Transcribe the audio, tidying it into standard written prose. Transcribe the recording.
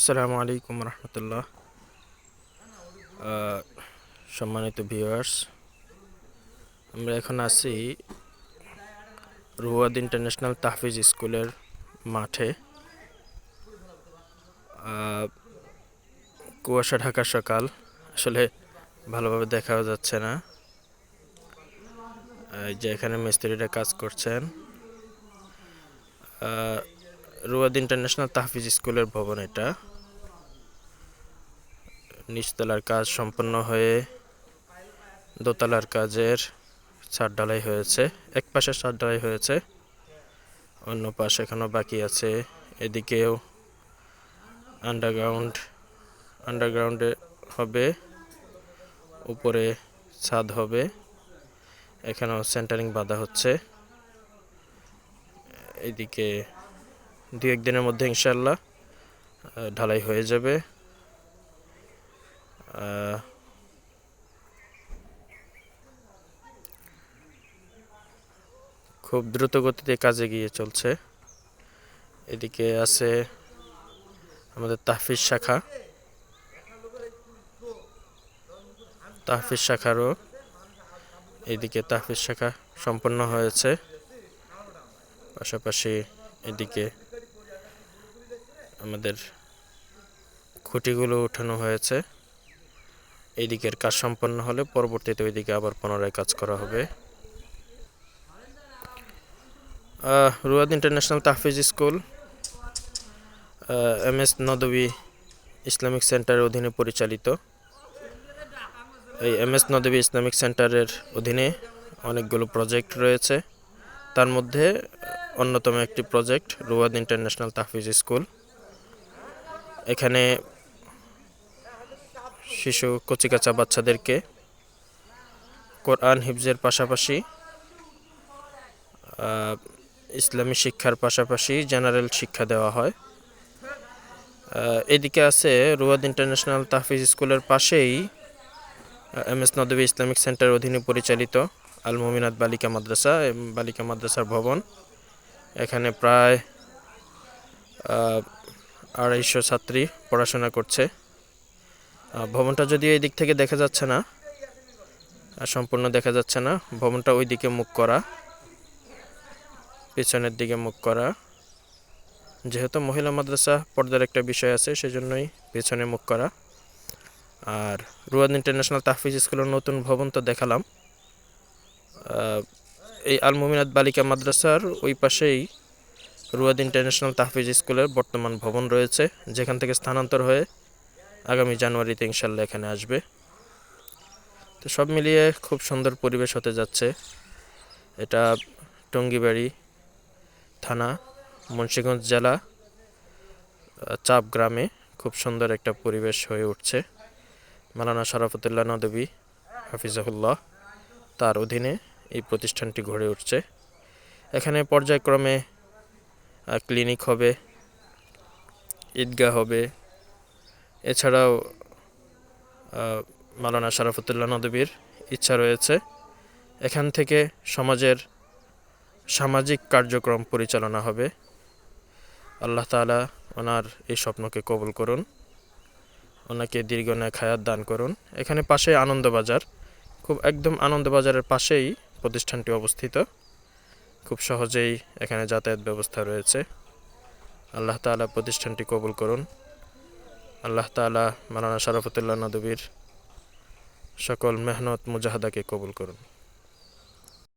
আসসালামু আলাইকুম রহমতুল্লাহ। সম্মানিত ভিউয়ার্স, আমরা এখন আছি রুয়াদ ইন্টারন্যাশনাল তাহফিজ স্কুলের মাঠে। কুয়াশা ঢাকা সকাল, আসলে ভালোভাবে দেখাও যাচ্ছে না। এই যে এখানে মিস্ত্রিরা কাজ করছেন। রুয়াদ ইন্টারন্যাশনাল তাহফিজ স্কুলের ভবন এটা। নিচতলার কাজ সম্পন্ন হয়ে দোতলার কাজের ছাদ ঢালাই হয়েছে। এক পাশে ছাদ ঢালাই হয়েছে, অন্য পাশে এখনো বাকি আছে। এদিকেও আন্ডারগ্রাউন্ডে হবে, উপরে ছাদ হবে। এখানেও সেন্টারিং বাঁধা হচ্ছে। এদিকে দু একদিনের মধ্যে ইনশাল্লাহ ঢালাই হয়ে যাবে। খুব দ্রুত গতিতে কাজে গিয়ে চলছে। এদিকে আছে আমাদের তাহফিজ শাখারও এদিকে তাহফিজ শাখা সম্পন্ন হয়েছে। পাশাপাশি এদিকে আমাদের খুঁটিগুলো উঠানো হয়েছে। এইদিকের কাজ সম্পন্ন হলে পরবর্তীতে ওইদিকে আবার পুনরায় কাজ করা হবে। রুয়াদ ইন্টারন্যাশনাল তাহফিজ স্কুল MS নদভী ইসলামিক সেন্টারের অধীনে পরিচালিত। এই MS নদভী ইসলামিক সেন্টারের অধীনে অনেকগুলো প্রজেক্ট রয়েছে। তার মধ্যে অন্যতম একটি প্রজেক্ট রুয়াদ ইন্টারন্যাশনাল তাহফিজ স্কুল। এখানে শিশু কচিকাঁচা বাচ্চাদেরকে কোরআন হিফজের পাশাপাশি ইসলামী শিক্ষার পাশাপাশি জেনারেল শিক্ষা দেওয়া হয়। এদিকে আছে রুয়াদ ইন্টারন্যাশনাল তাহফিজ স্কুলের পাশেই MS নদভী ইসলামিক সেন্টারের অধীনে পরিচালিত আল মুমিনাত বালিকা মাদ্রাসার ভবন। এখানে প্রায় 250 ছাত্রী পড়াশোনা করছে। ভবনটা যদিও এই দিক থেকে দেখা যাচ্ছে না, সম্পূর্ণ দেখা যাচ্ছে না। ভবনটা ওই দিকে মুখ করা, পিছনের দিকে মুখ করা। যেহেতু মহিলা মাদ্রাসা পর্দার একটা বিষয় আছে, সেজন্যই পেছনে মুখ করা। আর রুয়াদ ইন্টারন্যাশনাল তাহফিজ স্কুলের নতুন ভবন তো দেখালাম। এই আল মুমিনাত বালিকা মাদ্রাসার ওই পাশেই রুয়াদ ইন্টারন্যাশনাল তাহফিজ স্কুলের বর্তমান ভবন রয়েছে, যেখান থেকে স্থানান্তর হয়ে আগামী জানুয়ারিতে ইনশাল্লাহ এখানে আসবে। তো সব মিলিয়ে খুব সুন্দর পরিবেশ হতে যাচ্ছে। এটা টঙ্গীবাড়ি থানা, মুন্সিগঞ্জ জেলা, চাপ গ্রামে খুব সুন্দর একটা পরিবেশ হয়ে উঠছে। মাওলানা শরাফতুল্লাহ নদভী হাফিজাহুল্লাহ তার অধীনে এই প্রতিষ্ঠানটি গড়ে উঠছে। এখানে পর্যায়ক্রমে ক্লিনিক হবে, ঈদগাহ হবে। এছাড়াও মাওলানা শরাফতুল্লাহ নদভীর ইচ্ছা রয়েছে এখান থেকে সমাজের সামাজিক কার্যক্রম পরিচালনা হবে। আল্লাহ তাআলা ওনার এই স্বপ্নকে কবুল করুন, ওনাকে দীর্ঘায়ু হায়াত দান করুন। এখানে পাশে আনন্দবাজার, খুব একদম আনন্দবাজারের পাশেই প্রতিষ্ঠানটি অবস্থিত। খুব সহজেই এখানে যাতায়াত ব্যবস্থা রয়েছে। আল্লাহ তাআলা প্রতিষ্ঠানটি কবুল করুন। আল্লাহ তাআলা মাওলানা শরাফতুল্লাহ নদভীর সকল মেহনত মুজাহাদাকে কবুল করুন।